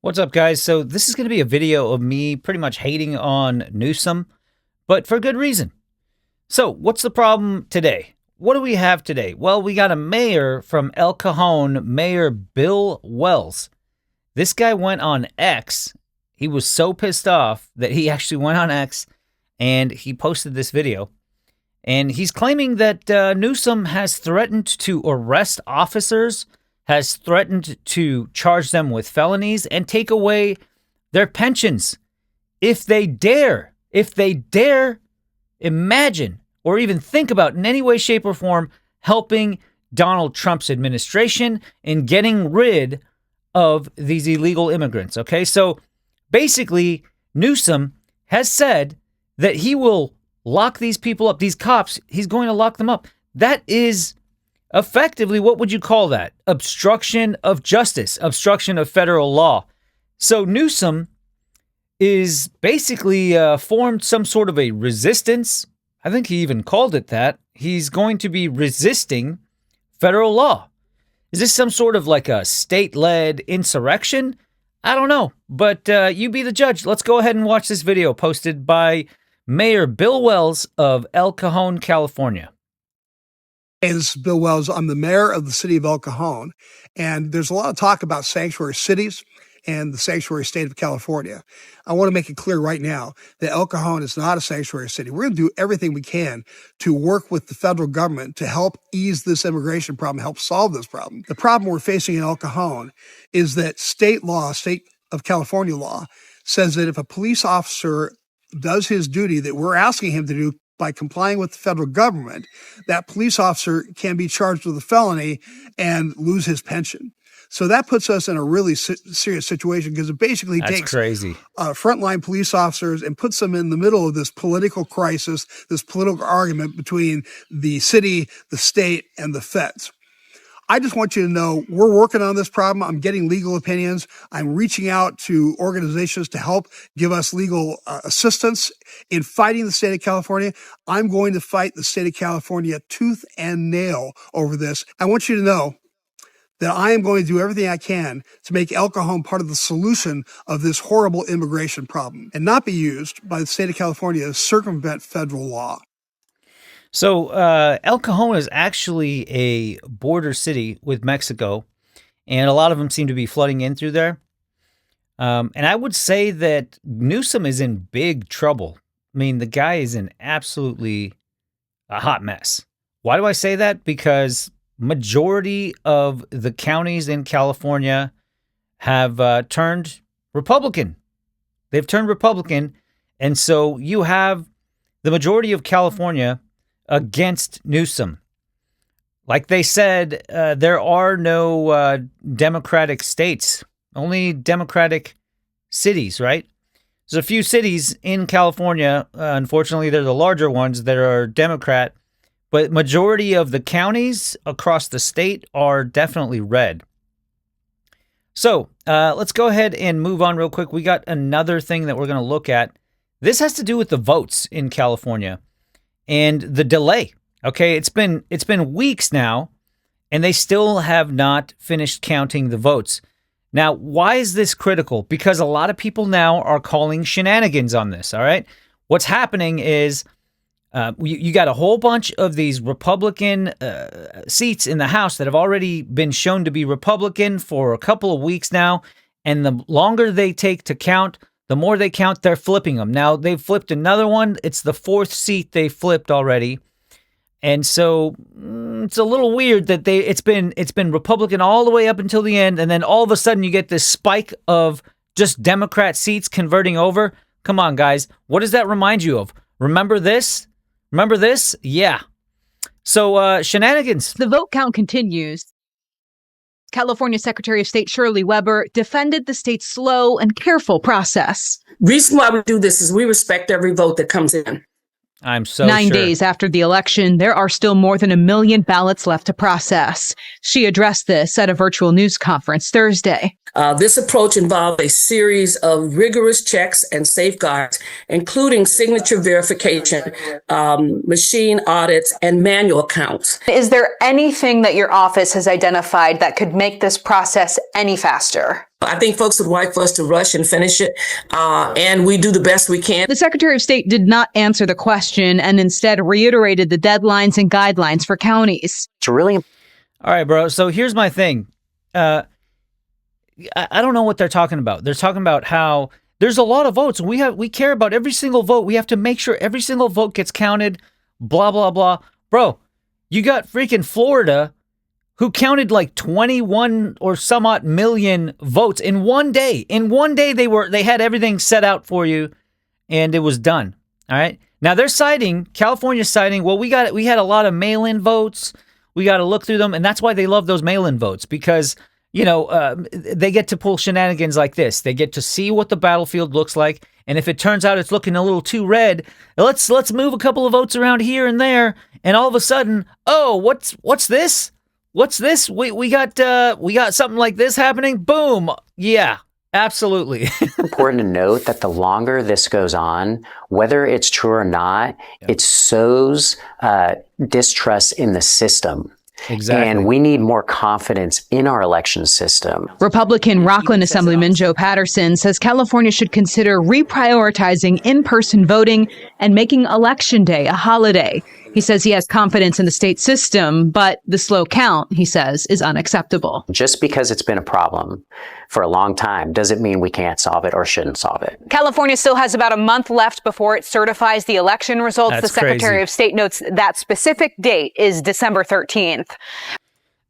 What's up, guys? So this is going to be a video of me pretty much hating on Newsom, but for good reason. So what's the problem today? What do we have today? Well, we got a mayor from El Cajon, Mayor Bill Wells. This guy went on X. He was so pissed off that he actually went on X and he posted this video. And he's claiming that Newsom has threatened to arrest officers, has threatened to charge them with felonies and take away their pensions if they dare imagine or even think about in any way, shape, or form helping Donald Trump's administration in getting rid of these illegal immigrants. Okay, so basically, Newsom has said that he will lock these people up, these cops, he's going to lock them up. That is effectively, what would you call that? Obstruction of justice, obstruction of federal law. So Newsom is basically formed some sort of a resistance. I think he even called it that. He's going to be resisting federal law. Is this some sort of like a state-led insurrection? I don't know, but you be the judge. Let's go ahead and watch this video posted by Mayor Bill Wells of El Cajon, California. Hey, this is Bill Wells. I'm the mayor of the city of El Cajon, and there's a lot of talk about sanctuary cities and the sanctuary state of California. I want to make it clear right now that El Cajon is not a sanctuary city. We're going to do everything we can to work with the federal government to help ease this immigration problem, help solve this problem. The problem we're facing in El Cajon is that state of California law, says that if a police officer does his duty that we're asking him to do by complying with the federal government, that police officer can be charged with a felony and lose his pension. So that puts us in a really serious situation because it basically takes frontline police officers and puts them in the middle of this political crisis, this political argument between the city, the state, and the feds. I just want you to know we're working on this problem. I'm getting legal opinions. I'm reaching out to organizations to help give us legal assistance in fighting the state of California. I'm going to fight the state of California tooth and nail over this. I want you to know that I am going to do everything I can to make El Cajon part of the solution of this horrible immigration problem and not be used by the state of California to circumvent federal law. So El Cajon is actually a border city with Mexico, and a lot of them seem to be flooding in through there. And I would say that Newsom is in big trouble. I mean, the guy is in absolutely a hot mess. Why do I say that? Because majority of the counties in California have turned Republican. They've turned Republican, and so you have the majority of California against Newsom. Like they said, there are no Democratic states, only Democratic cities, right? There's a few cities in California, unfortunately they're the larger ones that are Democrat, but majority of the counties across the state are definitely red. So let's go ahead and move on real quick. We got another thing that we're going to look at. This has to do with the votes in California and the delay. Okay, it's been weeks now, and they still have not finished counting the votes. Now, why is this critical? Because a lot of people now are calling shenanigans on this, all right? What's happening is you got a whole bunch of these Republican seats in the House that have already been shown to be Republican for a couple of weeks now, and the longer they take to count, the more they count, they're flipping them. Now, they've flipped another one. It's the fourth seat they flipped already. And so it's a little weird that it's been Republican all the way up until the end, and then all of a sudden you get this spike of just Democrat seats converting over. Come on, guys. What does that remind you of? Remember this? Remember this? Yeah. So shenanigans. The vote count continues. California Secretary of State Shirley Weber defended the state's slow and careful process. Reason why we do this is we respect every vote that comes in. I'm so 9 sure. days after the election, there are still more than 1 million ballots left to process. She addressed this at a virtual news conference Thursday. This approach involved a series of rigorous checks and safeguards, including signature verification, machine audits, and manual counts. Is there anything that your office has identified that could make this process any faster? I think folks would like for us to rush and finish it, and we do the best we can. The Secretary of State did not answer the question and instead reiterated the deadlines and guidelines for counties. It's really All right, bro. So here's my thing. I don't know what they're talking about. They're talking about how there's a lot of votes. We care about every single vote. We have to make sure every single vote gets counted. Blah blah blah. Bro, you got freaking Florida, who counted like 21 or some odd million votes in one day. In one day, they had everything set out for you, and it was done. All right. Now they're citing California's citing. Well, we had a lot of mail-in votes. We got to look through them, and that's why they love those mail-in votes because they get to pull shenanigans like this. They get to see what the battlefield looks like, and if it turns out it's looking a little too red, let's move a couple of votes around here and there, and all of a sudden, oh, what's this? What's this? We got something like this happening. Boom. Yeah, absolutely. important to note that the longer this goes on, whether it's true or not, it sows distrust in the system. Exactly. And we need more confidence in our election system. Republican Rockland Assemblyman Joe Patterson says California should consider reprioritizing in-person voting and making Election Day a holiday. He says he has confidence in the state system, but the slow count, he says, is unacceptable. Just because it's been a problem for a long time doesn't mean we can't solve it or shouldn't solve it. California still has about a month left before it certifies the election results. That's the Secretary crazy. of State notes that specific date is December 13th.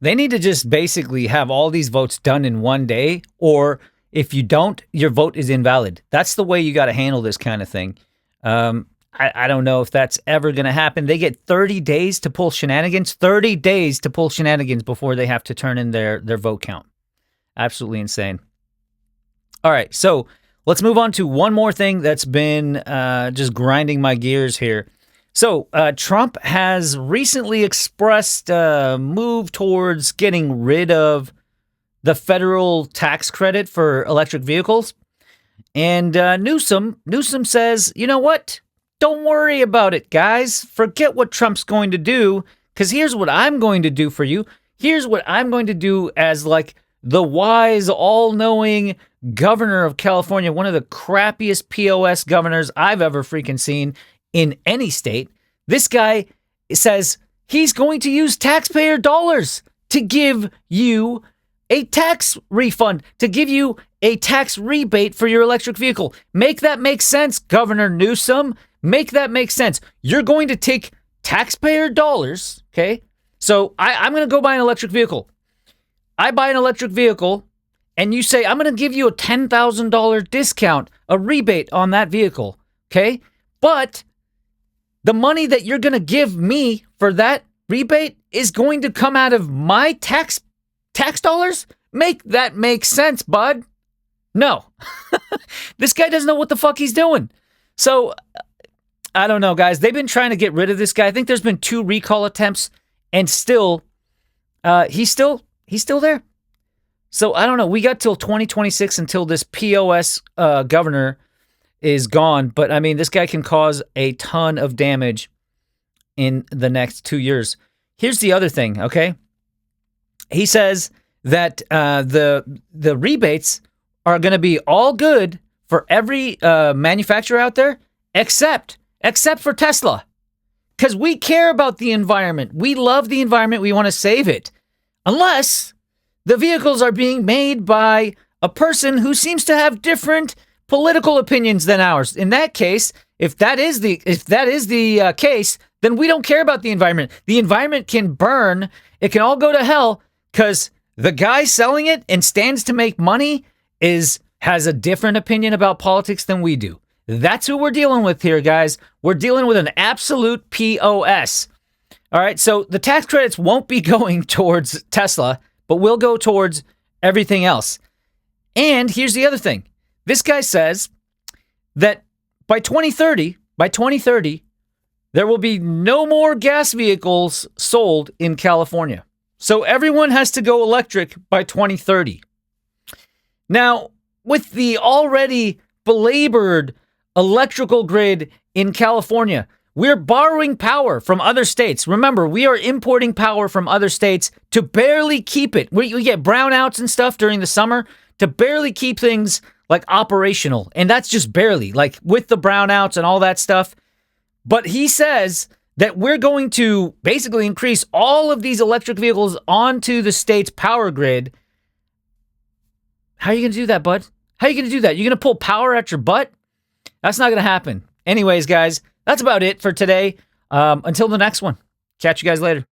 They need to just basically have all these votes done in one day, or if you don't, your vote is invalid. That's the way you got to handle this kind of thing. I don't know if that's ever going to happen. They get 30 days to pull shenanigans, 30 days to pull shenanigans before they have to turn in their vote count. Absolutely insane. All right, so let's move on to one more thing that's been just grinding my gears here. So Trump has recently expressed a move towards getting rid of the federal tax credit for electric vehicles. And Newsom says, you know what? Don't worry about it, guys. Forget what Trump's going to do, because here's what I'm going to do for you. Here's what I'm going to do as like the wise, all-knowing governor of California, one of the crappiest POS governors I've ever freaking seen in any state. This guy says he's going to use taxpayer dollars to give you a tax refund, to give you a tax rebate for your electric vehicle. Make that make sense, Governor Newsom. Make that make sense. You're going to take taxpayer dollars, okay? So I'm going to go buy an electric vehicle. I buy an electric vehicle, and you say, I'm going to give you a $10,000 discount, a rebate on that vehicle, okay? But the money that you're going to give me for that rebate is going to come out of my tax dollars? Make that make sense, bud. No. This guy doesn't know what the fuck he's doing. So I don't know, guys. They've been trying to get rid of this guy. I think there's been 2 recall attempts, and still, he's still there. So I don't know. We got till 2026 until this POS governor is gone. But I mean, this guy can cause a ton of damage in the next 2 years. Here's the other thing, okay? He says that the rebates are going to be all good for every manufacturer out there, except for Tesla, because we care about the environment. We love the environment. We want to save it, unless the vehicles are being made by a person who seems to have different political opinions than ours. In that case, if that is the case, then we don't care about the environment. The environment can burn. It can all go to hell because the guy selling it and stands to make money has a different opinion about politics than we do. That's who we're dealing with here, guys. We're dealing with an absolute POS. All right, so the tax credits won't be going towards Tesla, but will go towards everything else. And here's the other thing. This guy says that by 2030, there will be no more gas vehicles sold in California. So everyone has to go electric by 2030. Now, with the already belabored electrical grid in California, we're borrowing power from other states. Remember, we are importing power from other states to barely keep it. We get brownouts and stuff during the summer to barely keep things like operational. And that's just barely, like with the brownouts and all that stuff. But he says that we're going to basically increase all of these electric vehicles onto the state's power grid. How are you going to do that, bud? How are you going to do that? You're going to pull power at your butt? That's not going to happen. Anyways, guys, that's about it for today. Until the next one. Catch you guys later.